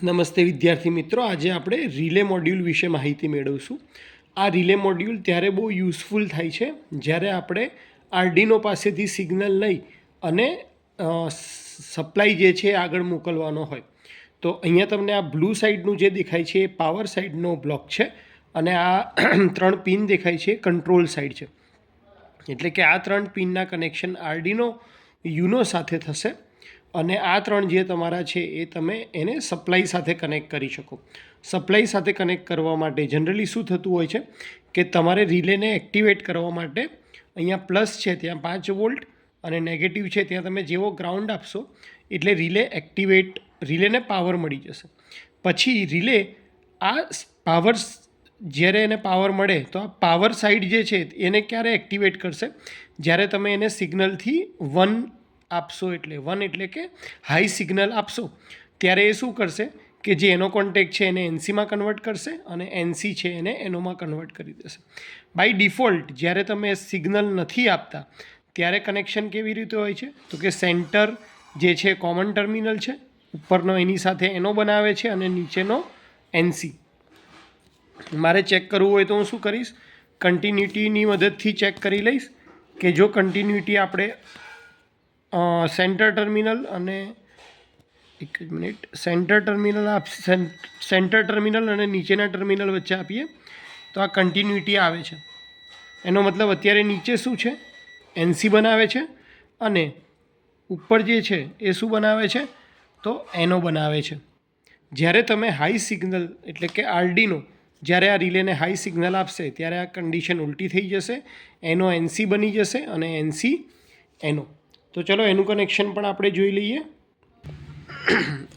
નમસ્તે વિદ્યાર્થી મિત્રો, આજે આપણે રિલે મોડ્યુલ વિશે માહિતી મેળવશું. આ રિલે મોડ્યુલ ત્યારે બહુ યુઝફુલ થાય છે જ્યારે આપણે આર્ડિનો પાસેથી સિગ્નલ લઈ અને સપ્લાય જે છે આગળ મોકલવાનો હોય. તો અહીંયા તમને આ બ્લુ સાઈડનું જે દેખાય છે એ પાવર સાઈડનો બ્લોક છે અને આ 3 પિન દેખાય છે કંટ્રોલ સાઈડ છે. એટલે કે આ 3 પિનના કનેક્શન આર્ડિનો યુનો સાથે થશે અને આ 3 જે તમારા છે એ તમે એને સપ્લાય સાથે કનેક્ટ કરી શકો. સપ્લાય સાથે કનેક્ટ કરવા માટે જનરલી શું થતું હોય છે કે તમારે રિલેને એક્ટિવેટ કરવા માટે અહીંયા પ્લસ છે ત્યાં 5 વોલ્ટ અને નેગેટિવ છે ત્યાં તમે જેવો ગ્રાઉન્ડ આપશો એટલે રિલેને પાવર મળી જશે. પછી રિલે આ પાવર જ્યારે એને પાવર મળે તો આ પાવર સાઈડ જે છે એને ક્યારે એક્ટિવેટ કરશે? જ્યારે તમે એને સિગ્નલથી 1 આપશો, એટલે 1 એટલે કે હાઈ સિગ્નલ આપશો ત્યારે એ શું કરશે કે જે એનો કોન્ટેક્ટ છે એને એનસીમાં કન્વર્ટ કરશે અને એનસી છે એને એનોમાં કન્વર્ટ કરી દેશે. બાય ડિફોલ્ટ જ્યારે તમે સિગ્નલ નથી આપતા ત્યારે કનેક્શન કેવી રીતે હોય છે તો કે સેન્ટર જે છે કોમન ટર્મિનલ છે, ઉપરનો એની સાથે એનો બનાવે છે અને નીચેનો એનસી. મારે ચેક કરવું હોય તો હું શું કરીશ, કન્ટિન્યુટીની મદદથી ચેક કરી લઈશ કે જો કન્ટિન્યુટી આપણે સેન્ટર ટર્મિનલ અને સેન્ટર ટર્મિનલ અને નીચેના ટર્મિનલ વચ્ચે આપીએ તો આ કન્ટિન્યુટી આવે છે. એનો મતલબ અત્યારે નીચે શું છે, એનસી બનાવે છે અને ઉપર જે છે એ શું બનાવે છે તો એનો બનાવે છે. જ્યારે તમે હાઈ સિગ્નલ એટલે કે આર્ડિનો જ્યારે આ રિલેને હાઈ સિગ્નલ આપશે ત્યારે આ કન્ડિશન ઉલટી થઈ જશે, એનો એનસી બની જશે અને એનસી એનો. તો ચલો એનું કનેક્શન પણ આપણે જોઈ લઈએ.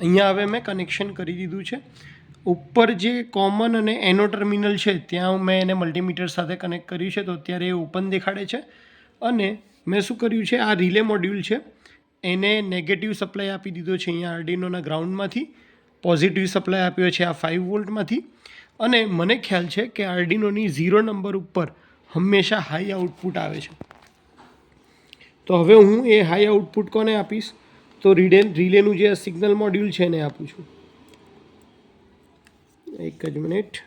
અહીંયા હવે મેં કનેક્શન કરી દીધું છે. ઉપર જે કોમન અને એનો ટર્મિનલ છે ત્યાં મેં એને મલ્ટીમીટર સાથે કનેક્ટ કર્યું છે તો અત્યારે એ ઓપન દેખાડે છે. અને મેં શું કર્યું છે, આ રિલે મોડ્યુલ છે એને નેગેટિવ સપ્લાય આપી દીધો છે અહીંયા આર્ડિનોના ગ્રાઉન્ડમાંથી, પોઝિટિવ સપ્લાય આપ્યો છે આ 5 વોલ્ટમાંથી. અને મને ખ્યાલ છે કે આર્ડિનોની 0 નંબર ઉપર હંમેશા હાઈ આઉટપુટ આવે છે. તો હવે હું એ હાઈ આઉટપુટ કોને આપીશ તો રિલેનું જે સિગ્નલ મોડ્યુલ છે એને આપું છું. એક જ મિનિટ.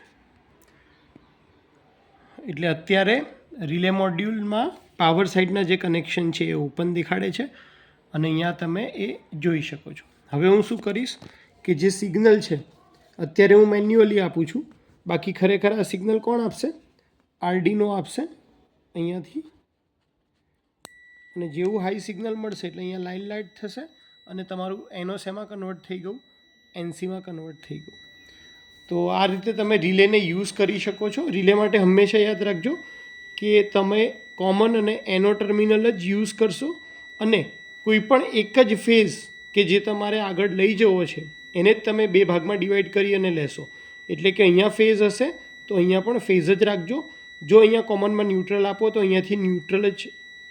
એટલે અત્યારે રિલે મોડ્યુલમાં પાવર સાઈડના જે કનેક્શન છે એ ઓપન દેખાડે છે અને અહીંયા તમે એ જોઈ શકો છો. હવે હું શું કરીશ કે જે સિગ્નલ છે અત્યારે હું મેન્યુઅલી આપું છું, બાકી ખરેખર આ સિગ્નલ કોણ આપશે, આર્ડિનો આપશે અહીંયાથી. અને જેવું હાઈ સિગ્નલ મળશે એટલે અહીંયા લાઇટ થશે અને તમારું એનો શેમાં કન્વર્ટ થઈ ગયું, એનસીમાં કન્વર્ટ થઈ ગયું. તો આ રીતે તમે રિલેને યુઝ કરી શકો છો. રિલે માટે હંમેશા યાદ રાખજો કે તમે કોમન અને એનો ટર્મિનલ જ યુઝ કરશો અને કોઈ પણ એક જ ફેઝ કે જે તમારે આગળ લઈ જવો છે એને જ તમે 2 ભાગમાં ડિવાઈડ કરી અને લેશો. એટલે કે અહીંયા ફેઝ હશે તો અહીંયા પણ ફેઝ જ રાખજો. જો અહીંયા કોમનમાં ન્યુટ્રલ આપો તો અહીંયાથી ન્યુટ્રલ જ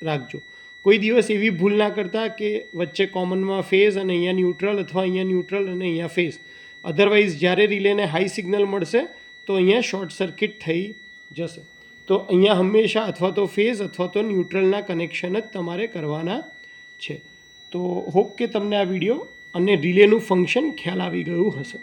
રાખજો. કોઈ દિવસ એવી ભૂલ ના કરતા કે વચ્ચે કોમનમાં ફેઝ અને અહીંયા ન્યુટ્રલ અથવા અહીંયા ન્યુટ્રલ અને અહીંયા ફેઝ. અધરવાઇઝ જ્યારે રિલેને હાઈ સિગ્નલ મળશે તો અહીંયા શોર્ટ સર્કિટ થઈ જશે. તો અહીંયા હંમેશા અથવા તો ફેઝ અથવા તો ન્યુટ્રલના કનેક્શન જ તમારે કરવાના છે. તો હોપ કે તમને આ વિડીયો અને રિલેનું ફંક્શન ખ્યાલ આવી ગયું હશે.